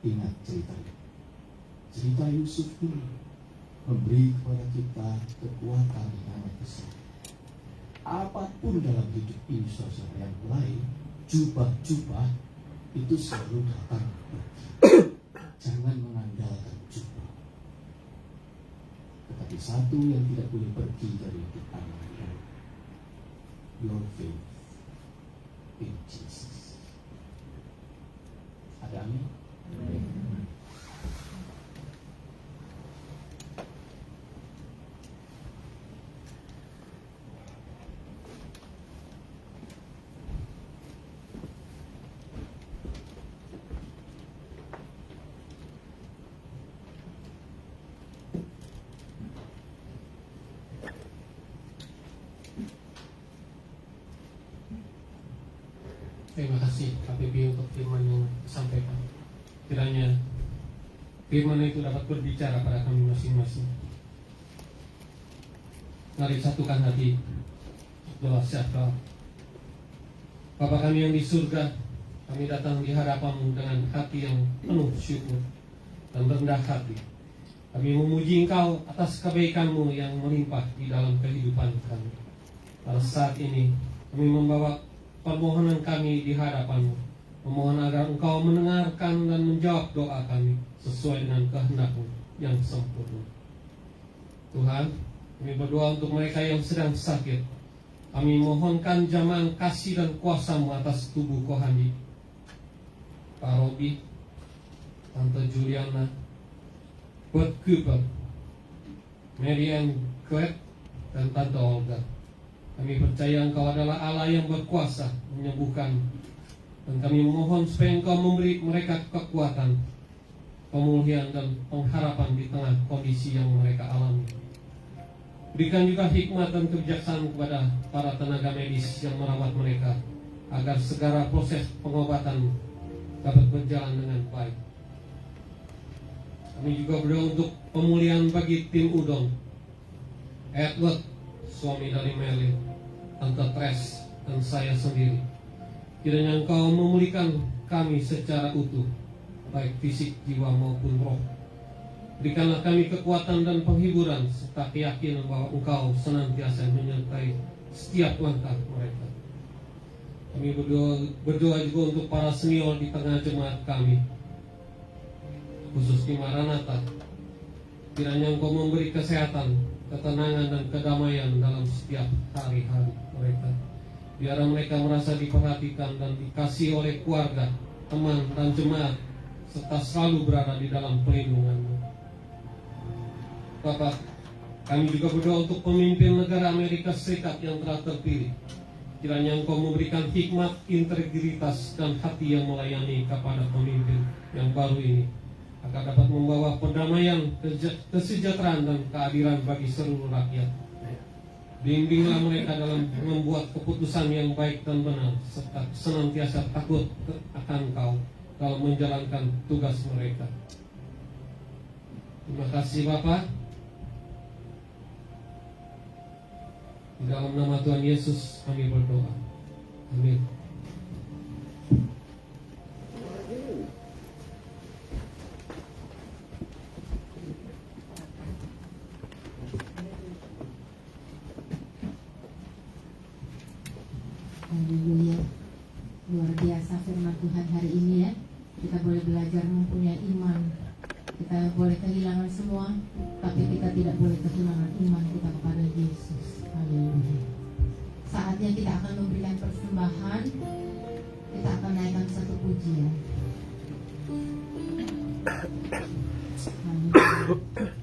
Ingat ceritanya. Cerita Yusuf ini memberi kepada kita kekuatan yang amat besar. Apapun dalam hidup ini, saudara, yang lain, jubah-jubah itu selalu datang pergi. Jangan mengandalkan jubah. Tetapi satu yang tidak boleh pergi dari hidup Anda, your faith in Jesus. Ada amin? Terima kasih KPB untuk firman yang disampaikan. Kiranya firman itu dapat berbicara pada kami masing-masing. Mari satukan hati, doa sejahtera. Bapa kami yang di surga, kami datang di hadapan-Mu dengan hati yang penuh syukur dan rendah hati. Kami memuji Engkau atas kebaikan-Mu yang melimpah di dalam kehidupan kami. Pada saat ini kami membawa permohonan kami di hadapan-Mu, memohon agar Engkau mendengarkan dan menjawab doa kami sesuai dengan kehendak-Mu yang sempurna. Tuhan, kami berdoa untuk mereka yang sedang sakit. Kami mohonkan jamahan kasih dan kuasa-Mu atas tubuh Kohani, Pak Robi, Tante Juliana, Bert Cooper, Mary Ann Quet, dan Tante Olga. Kami percaya Engkau adalah Allah yang berkuasa menyembuhkan. Dan kami memohon supaya Engkau memberi mereka kekuatan, pemulihan dan pengharapan di tengah kondisi yang mereka alami. Berikan juga hikmat dan kebijaksanaan kepada para tenaga medis yang merawat mereka, agar segala proses pengobatan dapat berjalan dengan baik. Kami juga berdoa untuk pemulihan bagi tim Udon, Edward, suami dari Meli, Tante Tres, dan saya sendiri. Kiranya Engkau memulihkan kami secara utuh, baik fisik, jiwa maupun roh. Berikanlah kami kekuatan dan penghiburan serta keyakinan bahwa Engkau senantiasa menyertai setiap langkah mereka. Kami berdoa juga untuk para senior di tengah jemaat kami, khusus di Maranatha. Kiranya Engkau memberi kesehatan, ketenangan, dan kedamaian dalam setiap hari-hari mereka. Biar mereka merasa diperhatikan dan dikasihi oleh keluarga, teman, dan jemaat, serta selalu berada di dalam pelindungan-Mu. Bapak, kami juga berdoa untuk pemimpin negara Amerika Serikat yang telah terpilih. Kiranya Engkau memberikan hikmat, integritas, dan hati yang melayani kepada pemimpin yang baru ini, agar dapat membawa perdamaian, kesejahteraan, dan keadilan bagi seluruh rakyat. Bimbinglah mereka dalam membuat keputusan yang baik dan benar, serta senantiasa takut akan Engkau dalam menjalankan tugas mereka. Terima kasih Bapak. Di dalam nama Tuhan Yesus kami berdoa. Amin. Haleluya. Luar biasa firman Tuhan hari ini ya. Kita boleh belajar mempunyai iman. Kita boleh kehilangan semua, tapi kita tidak boleh kehilangan iman kita kepada Yesus. Haleluya. Saatnya kita akan memberikan persembahan. Kita akan naikkan satu pujian. Haleluya.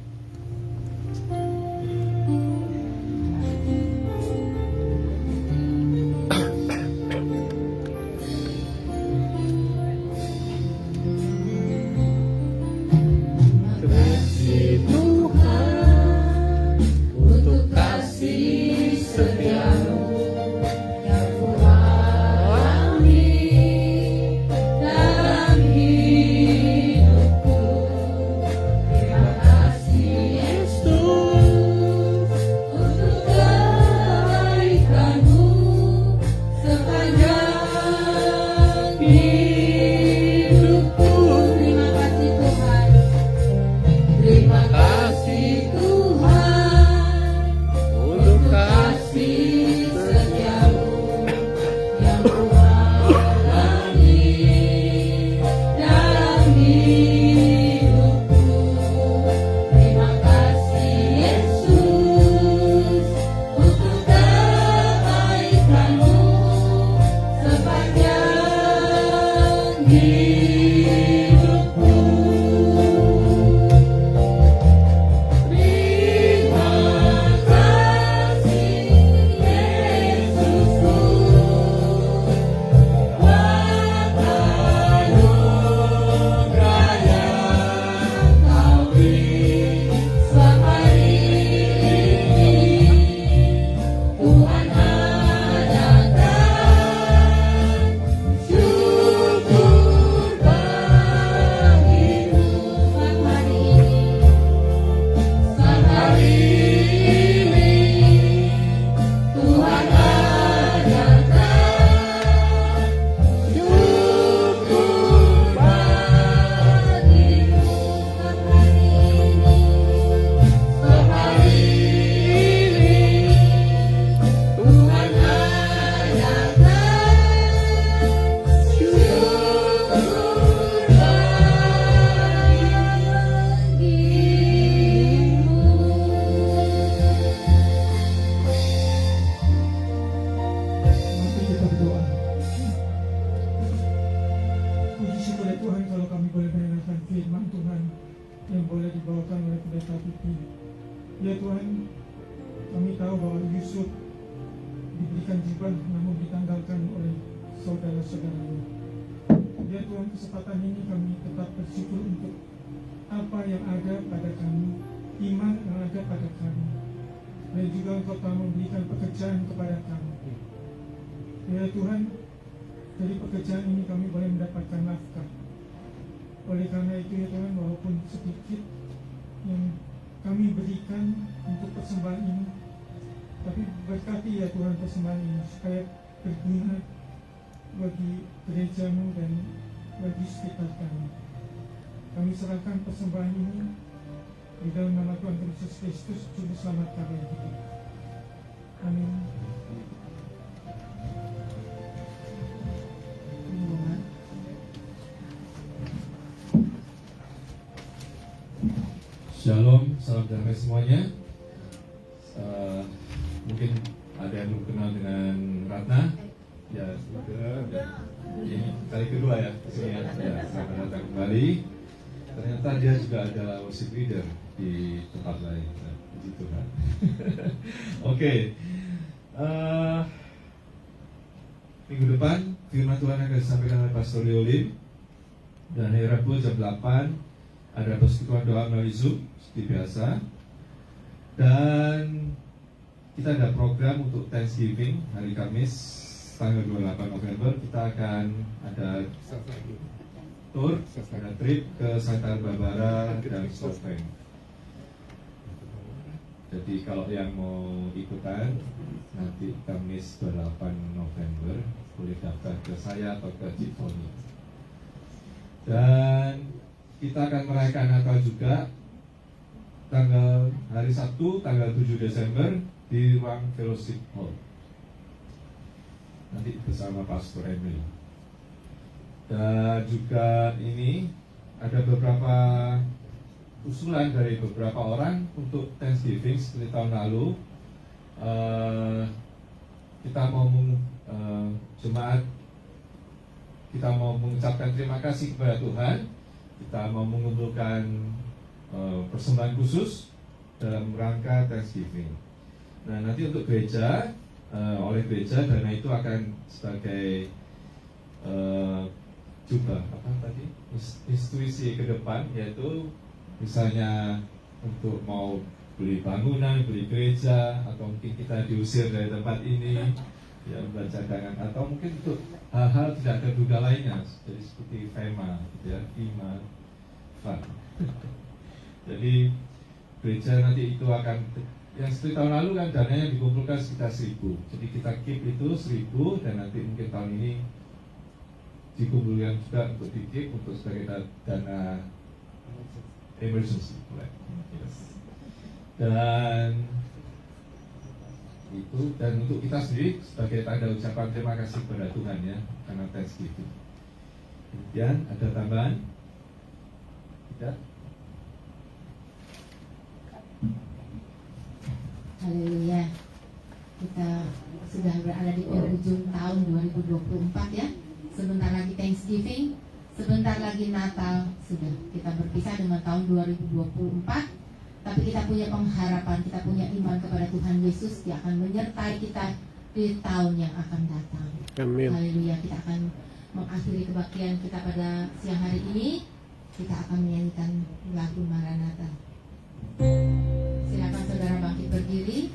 Ya Tuhan, kami tahu bahwa Yusuf diberikan jubah namun ditanggalkan oleh saudara-saudaranya. Ya Tuhan, kesempatan ini kami tetap bersyukur untuk apa yang ada pada kami, iman yang ada pada kami, dan juga Engkau telah memberikan pekerjaan kepada kami. Ya Tuhan, dari pekerjaan ini kami boleh mendapatkan nafkah. Oleh karena itu ya Tuhan, walaupun sedikit yang kami berikan untuk persembahan ini, tapi berkati ya Tuhan persembahan ini supaya berguna bagi gereja-Mu dan bagi sekitar kami. Kami serahkan persembahan ini di dalam nama Tuhan Yesus Kristus, Juru Selamat kami. Amin. Shalom, salam damai semuanya. Mungkin ada yang belum kenal dengan Ratna. Ya, sudah. Ini kali kedua ya, kesini ya. Selamat datang kembali. Ternyata dia juga adalah worship leader di tempat lain. Nah, puji Tuhan. Oke. Minggu depan firman Tuhan akan disampaikan oleh Pastor Leolim. Dan hari Rabu jam 8 ada persekutuan doa melalui Zoom seperti biasa. Dan kita ada program untuk Thanksgiving hari Kamis tanggal 28 November. Kita akan ada tour, ada trip ke Santa Barbara dan Slovenia. Jadi kalau yang mau ikutan nanti Kamis 28 November boleh daftar ke saya atau ke Ciponi. Dan kita akan merayakan Natal juga hari Sabtu tanggal 7 Desember di ruang Fellowship Hall. Nanti bersama Pastor Emil. Dan juga ini ada beberapa usulan dari beberapa orang untuk Thanksgiving seperti tahun lalu. Kita mau jemaat, kita mau mengucapkan terima kasih kepada Tuhan. Kita mau mengumpulkan persembahan khusus dalam rangka Thanksgiving. Nah, nanti untuk gereja, oleh gereja dana itu akan sebagai juga institusi ke depan, yaitu misalnya untuk mau beli bangunan, beli gereja, atau mungkin kita diusir dari tempat ini, ya buat cadangan, atau mungkin untuk hal-hal tidak terduga lainnya, jadi seperti FEMA, ya, IMA, FAN. Jadi gereja nanti itu akan, yang seperti tahun lalu kan dananya dikumpulkan sekitar 1.000, jadi kita keep itu 1.000, dan nanti mungkin tahun ini dikumpulkan juga untuk dikip untuk sebagai dana emergency, yes. Dan untuk kita sendiri sebagai tanda ucapan terima kasih kepada Tuhan ya karena Thanksgiving. Kemudian ada tambahan? Tidak? Haleluya. Kita sudah berada di penghujung tahun 2024 ya. Sebentar lagi Thanksgiving, sebentar lagi Natal, sudah kita berpisah dengan tahun 2024. Tapi kita punya pengharapan, kita punya iman kepada Tuhan Yesus. Dia akan menyertai kita di tahun yang akan datang. Amin. Haleluya. Kita akan mengakhiri kebaktian kita pada siang hari ini. Kita akan menyanyikan lagu Maranatha. Silakan saudara bangkit berdiri.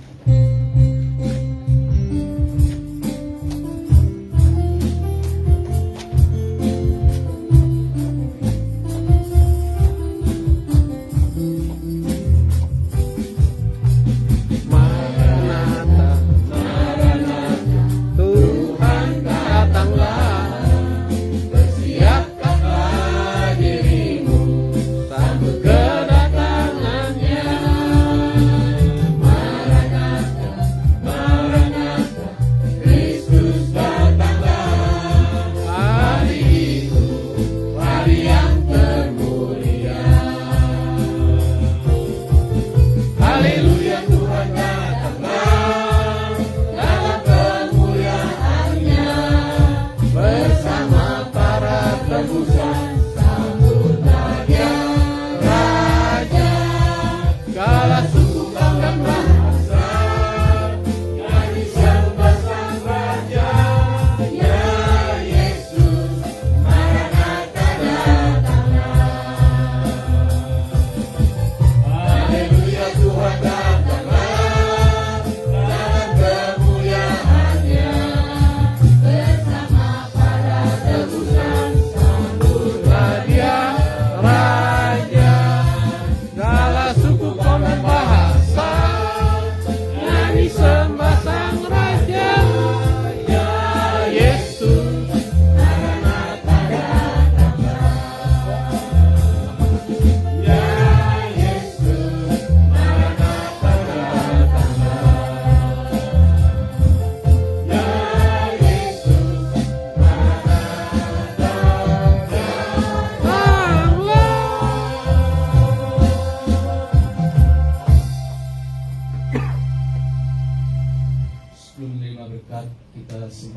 Sambut kedatangannya, Maranatha.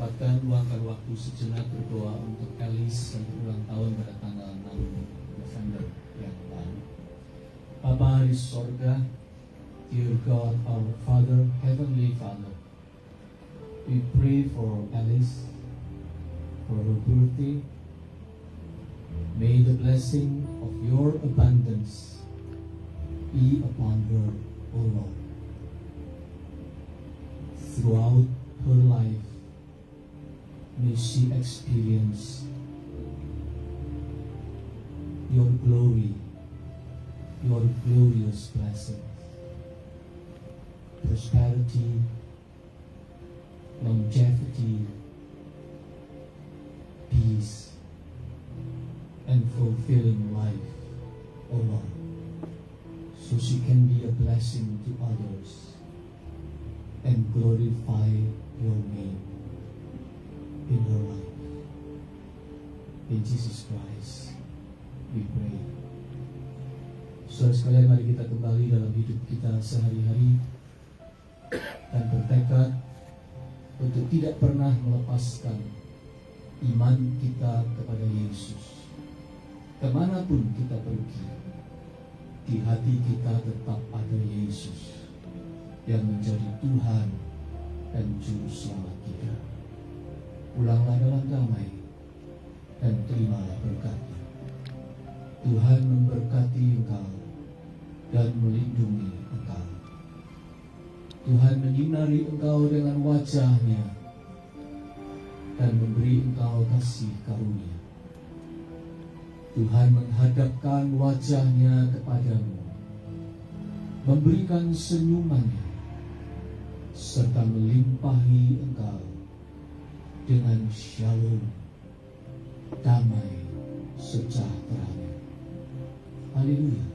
sempatkan luangkan waktu sejenak berdoa untuk Alice yang berulang tahun pada tanggal 6 November yang lalu. Bapa di sorga, dear God, our Father, Heavenly Father, we pray for Alice, for her birthday. May the blessing of your abundance be upon her, O Lord. Throughout her life, may she experience your glory, your glorious blessings, prosperity, longevity, peace, and fulfilling life, O Lord, so she can be a blessing to others and glorify your name in her life. In Jesus Christ, we pray. Saudara sekalian, mari kita kembali dalam hidup kita sehari-hari dan bertekad untuk tidak pernah melepaskan iman kita kepada Yesus. Kemanapun kita pergi, di hati kita tetap ada Yesus yang menjadi Tuhan dan Juru Selamat kita. Pulanglah dalam damai dan terimalah berkat-Nya. Tuhan memberkati engkau dan melindungi engkau. Tuhan menyinari engkau dengan wajah-Nya dan memberi engkau kasih karunia. Tuhan menghadapkan wajah-Nya kepadamu, memberikan senyuman-Nya, serta melimpahi engkau dengan shalom, damai, sejahtera-Nya. Haleluya.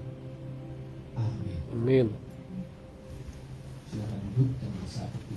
Amin. Amin. Silakan duduk dan bersatu.